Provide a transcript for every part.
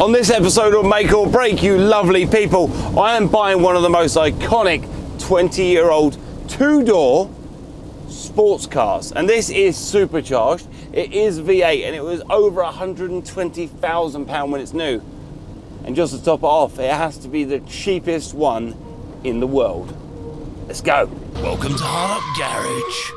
On this episode of Make or Break, you lovely people, I am buying one of the most iconic 20-year-old two-door sports cars, and this is supercharged. It is V8 and it was over £120,000 when it's new. And just to top it off, it has to be the cheapest one in the world. Let's go. Welcome to Hard Up Garage.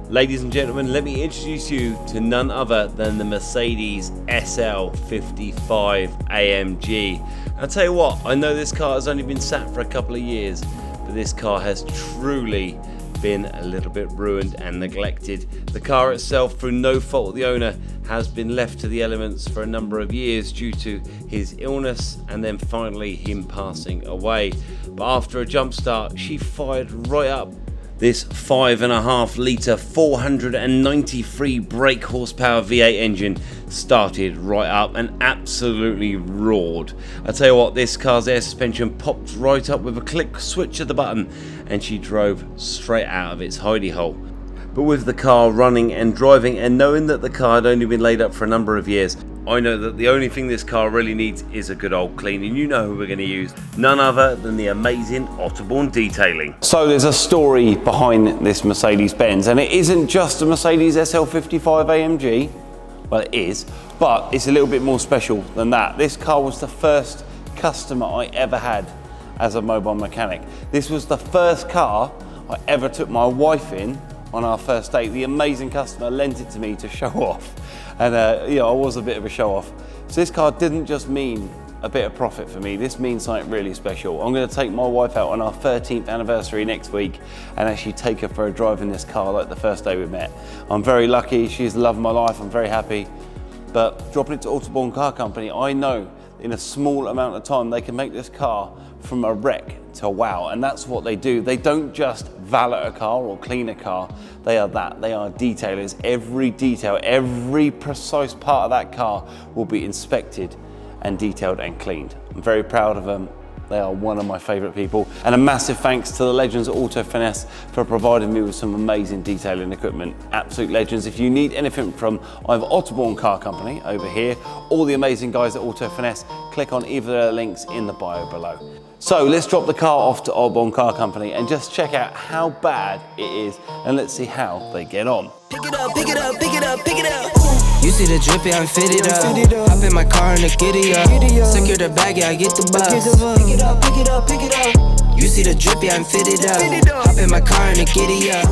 Ladies and gentlemen, let me introduce you to none other than the Mercedes SL55 AMG. I'll tell you what, I know this car has only been sat for a couple of years, but this car has truly been a little bit ruined and neglected. The car itself, through no fault of the owner, has been left to the elements for a number of years due to his illness and then finally him passing away. But after a jump start, she fired right up. This 5.5 litre 493 brake horsepower V8 engine started right up and absolutely roared. I tell you what, this car's air suspension popped right up with a click switch of the button and she drove straight out of its hidey hole. But with the car running and driving and knowing that the car had only been laid up for a number of years, I know that the only thing this car really needs is a good old clean, and you know who we're going to use, none other than the amazing Otterbourne Detailing. So there's a story behind this Mercedes-Benz, and it isn't just a Mercedes SL55 AMG. Well, it is, but it's a little bit more special than that. This car was the first customer I ever had as a mobile mechanic. This was the first car I ever took my wife in on our first date. The amazing customer lent it to me to show off. And I was a bit of a show off. So this car didn't just mean a bit of profit for me, this means something really special. I'm gonna take my wife out on our 13th anniversary next week and actually take her for a drive in this car like the first day we met. I'm very lucky, she's the love of my life, I'm very happy. But dropping it to Otterbourne Car Company, I know in a small amount of time they can make this car from a wreck to wow, and that's what they do. They don't just valet a car or clean a car, they are that. They are detailers. Every detail, every precise part of that car will be inspected and detailed and cleaned. I'm very proud of them. They are one of my favourite people. And a massive thanks to the legends at Auto Finesse for providing me with some amazing detailing equipment. Absolute legends. If you need anything from either Otterbourne Car Company over here or the amazing guys at Auto Finesse, click on either of their links in the bio below. So let's drop the car off to Otterbourne Car Company and just check out how bad it is, and let's see how they get on. Pick it up, pick it up, pick it up, pick it up. You see the drippy, I'm fitted up. Hop in my car and the giddy up. Secure the bag, yeah, I get the bus. Pick it up, pick it up, pick it up. You see the drippy, I'm fitted up. Hop in my car and the giddy up.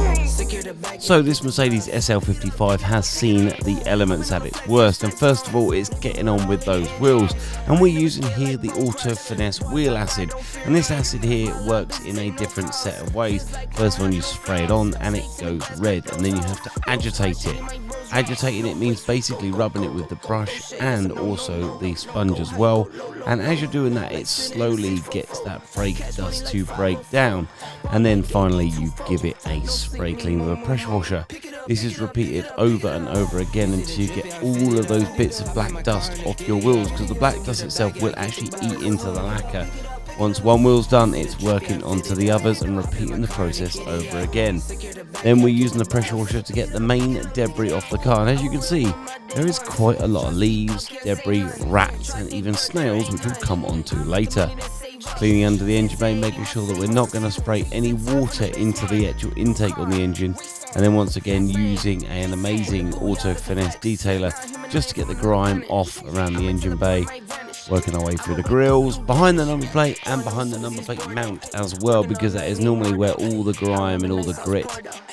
So this Mercedes SL55 has seen the elements at its worst, and first of all it's getting on with those wheels, and we're using here the Auto Finesse wheel acid, and this acid here works in a different set of ways. First one, you spray it on and it goes red, and then you have to agitate it. Agitating it means basically rubbing it with the brush and also the sponge as well, and as you're doing that it slowly gets that brake dust to break down, and then finally you give it a spray clean with a pressure washer. This is repeated over and over again until you get all of those bits of black dust off your wheels, because the black dust itself will actually eat into the lacquer. Once one wheel's done, it's working onto the others and repeating the process over again. Then we're using the pressure washer to get the main debris off the car, and as you can see, there is quite a lot of leaves, debris, rats and even snails, which we'll come on to later. Cleaning under the engine bay, making sure that we're not going to spray any water into the actual intake on the engine, and then once again using an amazing Auto Finesse detailer just to get the grime off around the engine bay. Working our way through the grills, behind the number plate and behind the number plate mount as well, because that is normally where all the grime and all the grit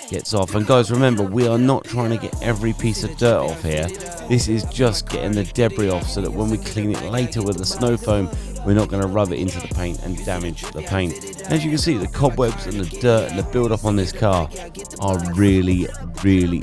gets off. And guys, remember, we are not trying to get every piece of dirt off here. This is just getting the debris off so that when we clean it later with the snow foam, we're not going to rub it into the paint and damage the paint. As you can see, the cobwebs and the dirt and the build up on this car are really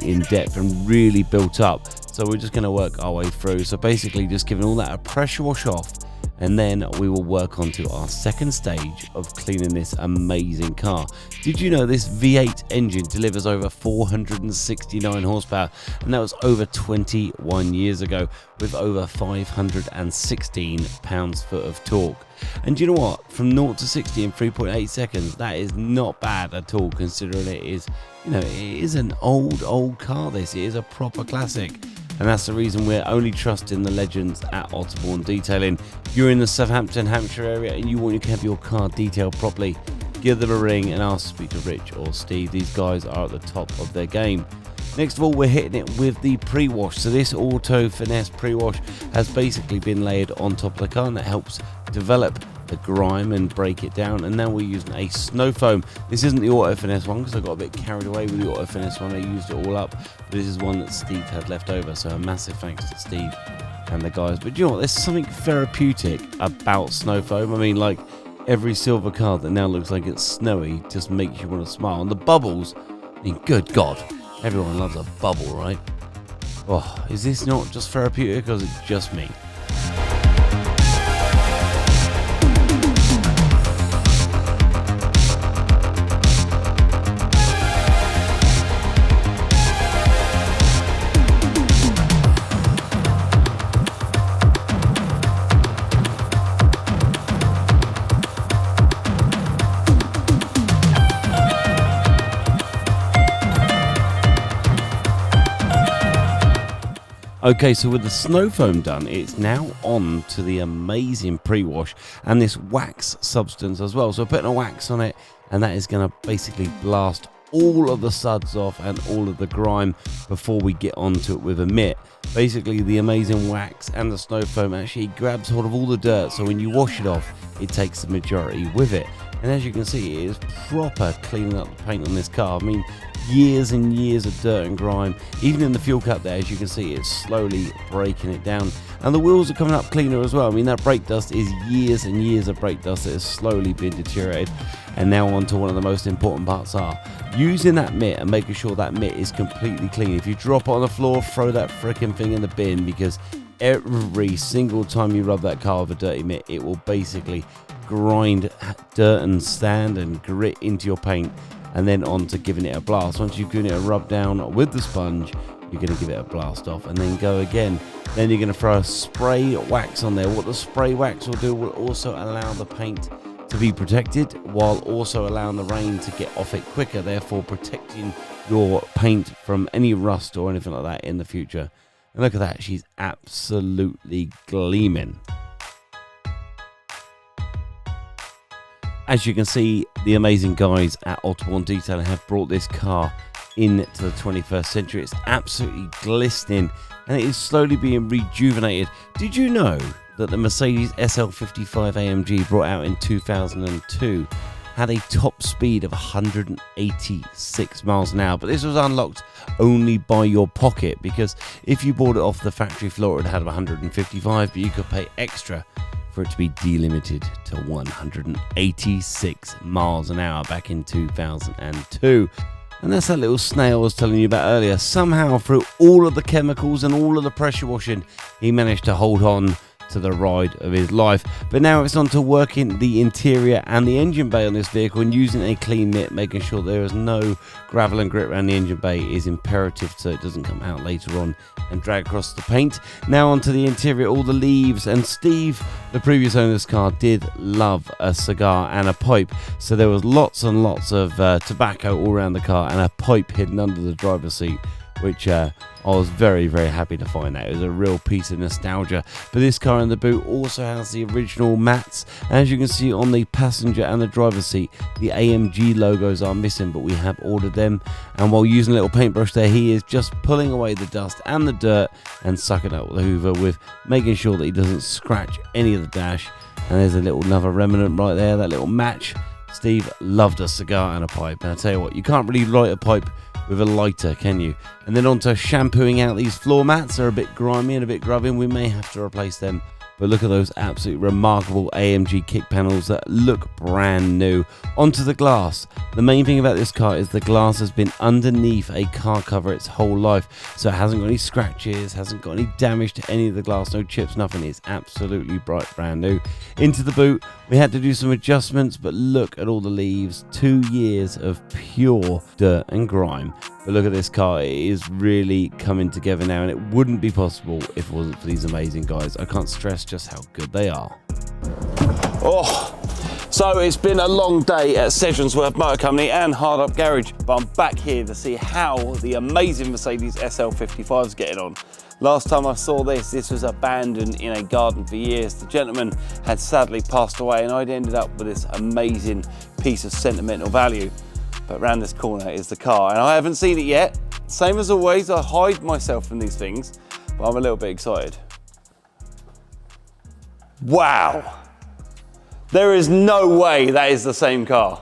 in depth and really built up. So we're just going to work our way through. So basically just giving all that a pressure wash off, and then we will work on to our second stage of cleaning this amazing car. Did you know this V8 engine delivers over 469 horsepower, and that was over 21 years ago, with over 516 pounds-foot of torque. And do you know what? From 0 to 60 in 3.8 seconds, that is not bad at all, considering it is You know, it is an old car, this. It is a proper classic. And that's the reason we're only trusting the legends at Otterbourne Detailing. If you're in the Southampton, Hampshire area and you want to have your car detailed properly, give them a ring and ask to speak to Rich or Steve. These guys are at the top of their game. Next of all, we're hitting it with the pre-wash. So this Auto Finesse pre-wash has basically been laid on top of the car, and that helps develop the grime and break it down. And now we're using a snow foam. This isn't the Auto Finesse one because I got a bit carried away with the Auto Finesse one. I used it all up, but this is one that Steve had left over. So a massive thanks to Steve and the guys. But you know what? There's something therapeutic about snow foam. I mean, like, every silver car that now looks like it's snowy just makes you want to smile. And the bubbles, I mean, good God. Everyone loves a bubble, right? Oh, is this not just therapeutic or is it just me? Okay, so with the snow foam done, it's now on to the amazing pre-wash and this wax substance as well. So putting a wax on it, and that is going to basically blast all of the suds off and all of the grime before we get onto it with a mitt. Basically, the amazing wax and the snow foam actually grabs hold of all the dirt, so when you wash it off, it takes the majority with it. And as you can see, it is proper cleaning up the paint on this car. I mean, years and years of dirt and grime. Even in the fuel cap there, as you can see, it's slowly breaking it down. And the wheels are coming up cleaner as well. I mean, that brake dust is years and years of brake dust that has slowly been deteriorated. And now on to one of the most important parts are using that mitt and making sure that mitt is completely clean. If you drop it on the floor, throw that freaking thing in the bin, because every single time you rub that car with a dirty mitt, it will basically grind dirt and sand and grit into your paint, and then on to giving it a blast. Once you've given it a rub down with the sponge, you're going to give it a blast off and then go again. Then you're going to throw a spray wax on there. What the spray wax will do will also allow the paint to be protected, while also allowing the rain to get off it quicker, therefore protecting your paint from any rust or anything like that in the future. And look at that, she's absolutely gleaming. As you can see, the amazing guys at Otterbourne Detailing have brought this car into the 21st century. It's absolutely glistening and it is slowly being rejuvenated. Did you know that the Mercedes SL55 AMG, brought out in 2002, had a top speed of 186 miles an hour? But this was unlocked only by your pocket, because if you bought it off the factory floor, it had 155, but you could pay extra for it to be delimited to 186 miles an hour back in 2002. And that's that little snail I was telling you about earlier. Somehow, through all of the chemicals and all of the pressure washing, he managed to hold on to the ride of his life. But now it's on to working the interior and the engine bay on this vehicle, and using a clean mitt, making sure there is no gravel and grit around the engine bay is imperative so it doesn't come out later on and drag across the paint. Now onto the interior, all the leaves. And Steve, the previous owner of this car, did love a cigar and a pipe, so there was lots and lots of tobacco all around the car and a pipe hidden under the driver's seat, which I was very, very happy to find that. It was a real piece of nostalgia. But this car in the boot also has the original mats. As you can see on the passenger and the driver's seat, the AMG logos are missing, but we have ordered them. And while using a little paintbrush there, he is just pulling away the dust and the dirt and sucking up the hoover, with making sure that he doesn't scratch any of the dash. And there's a little another remnant right there, that little match. Steve loved a cigar and a pipe. And I tell you what, you can't really light a pipe with a lighter, can you? And then on to shampooing out these floor mats. They're a bit grimy and a bit grubbing. We may have to replace them. But look at those absolutely remarkable AMG kick panels that look brand new. Onto the glass. The main thing about this car is the glass has been underneath a car cover its whole life, so it hasn't got any scratches, hasn't got any damage to any of the glass, no chips, nothing. It's absolutely bright brand new. Into the boot, we had to do some adjustments, but look at all the leaves. 2 years of pure dirt and grime. But look at this car, it is really coming together now, and it wouldn't be possible if it wasn't for these amazing guys. I can't stress just how good they are. Oh, So it's been a long day at Sedgensworth Motor Company and Hard Up Garage, but I'm back here to see how the amazing Mercedes SL55 is getting on. Last time I saw this was abandoned in a garden for years. The gentleman had sadly passed away and I'd ended up with this amazing piece of sentimental value. But around this corner is the car and I haven't seen it yet. Same as always, I hide myself from these things, but I'm a little bit excited. Wow! There is no way that is the same car.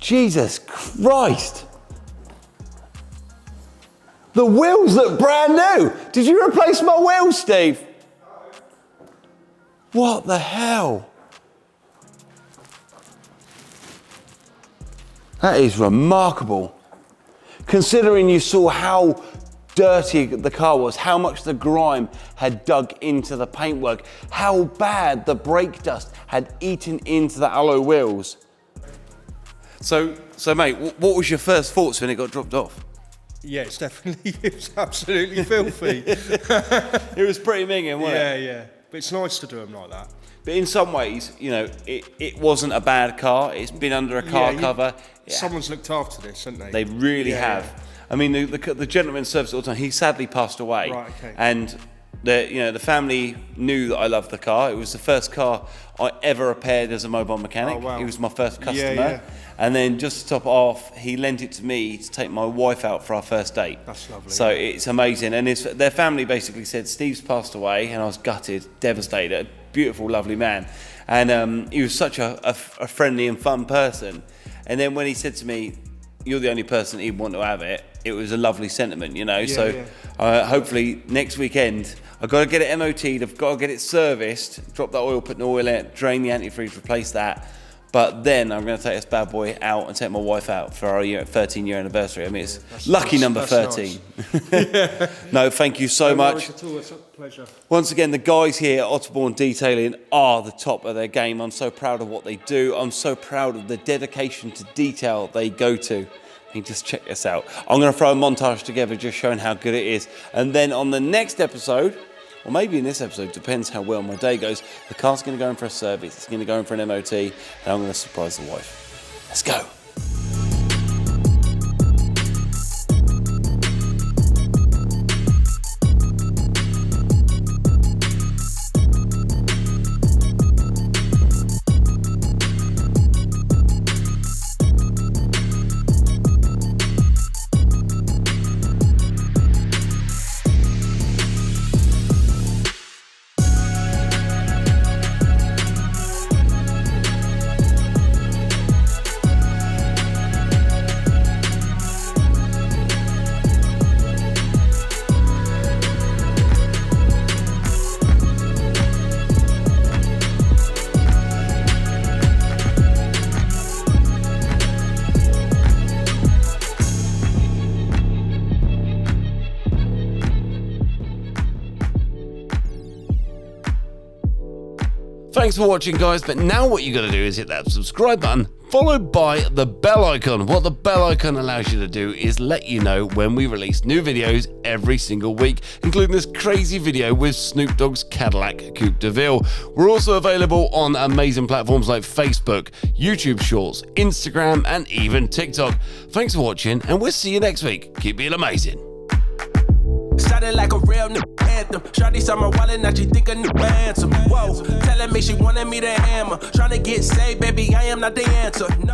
Jesus Christ! The wheels look brand new. Did you replace my wheels, Steve? What the hell? That is remarkable. Considering you saw how dirty the car was, how much the grime had dug into the paintwork, how bad the brake dust had eaten into the alloy wheels. So mate, what was your first thoughts when it got dropped off? Yeah, it was absolutely filthy. It was pretty minging, wasn't it? Yeah. But it's nice to do them like that. But in some ways, you know, it wasn't a bad car. It's been under a car cover. Someone's looked after this, haven't they? They really have. Yeah. I mean, the gentleman serves all the time. He sadly passed away. Right, okay. And the family knew that I loved the car. It was the first car I ever repaired as a mobile mechanic. Oh, wow. He was my first customer. Yeah. And then just to top off, he lent it to me to take my wife out for our first date. That's lovely. So it's amazing. And their family basically said, Steve's passed away, and I was gutted, devastated. A beautiful, lovely man. And he was such a friendly and fun person. And then when he said to me, you're the only person he'd want to have it, it was a lovely sentiment, you know. Hopefully next weekend, I've got to get it MOT'd, I've got to get it serviced, drop that oil, put an oil in it, drain the antifreeze, replace that. But then I'm going to take this bad boy out and take my wife out for our 13-year anniversary. I mean, it's lucky number 13. Nice. No, thank you so much. At all. It's a pleasure. Once again, the guys here at Otterbourne Detailing are the top of their game. I'm so proud of what they do. I'm so proud of the dedication to detail they go to. I mean, just check this out. I'm going to throw a montage together just showing how good it is. And then on the next episode, or maybe in this episode, depends how well my day goes, the car's going to go in for a service, it's going to go in for an MOT, and I'm going to surprise the wife. Let's go. Thanks for watching, guys, but now what you got to do is hit that subscribe button, followed by the bell icon. What the bell icon allows you to do is let you know when we release new videos every single week, including this crazy video with Snoop Dogg's Cadillac Coupe de Ville. We're also available on amazing platforms like Facebook, YouTube Shorts, Instagram, and even TikTok. Thanks for watching, and we'll see you next week. Keep being amazing. Sounded like a real new anthem. Shawty saw my wallet, now she think a new ransom. Whoa, telling me she wanted me to hammer. Trying to get saved, baby, I am not the answer. No.